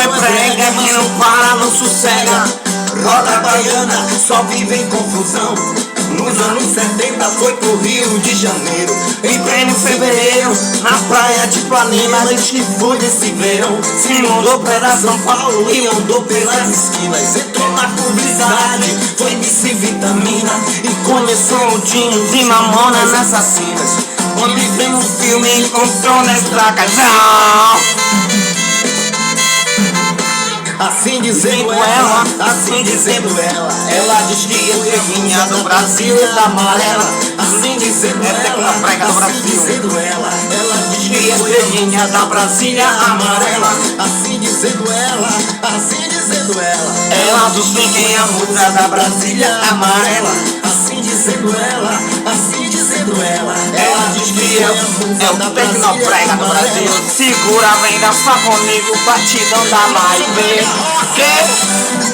é prega, quem não para não sossega. Roda baiana só vive em confusão. Nos anos 70 foi pro Rio de Janeiro, em pleno fevereiro, na praia de Ipanema. A gente foi desse verão, se mudou pra São Paulo e andou pelas esquinas. Entrou na publicidade, foi MC Vitamina e conheceu o Dinho de Mamonas Assassinas. Quando vem um filme encontrou nesta casal. Assim dizendo ela, assim dizendo ela, ela diz que é preguinha do Brasil e da amarela. Assim dizendo ela, assim dizendo ela diz que é preguinha da Brasília amarela. Assim dizendo ela, assim dizendo ela diz que é a musa da Brasília amarela. Assim dizendo ela, assim dizendo ela diz que é o tecnoprega do Brasil. Segura, vem dançar comigo, batidão da live. Que?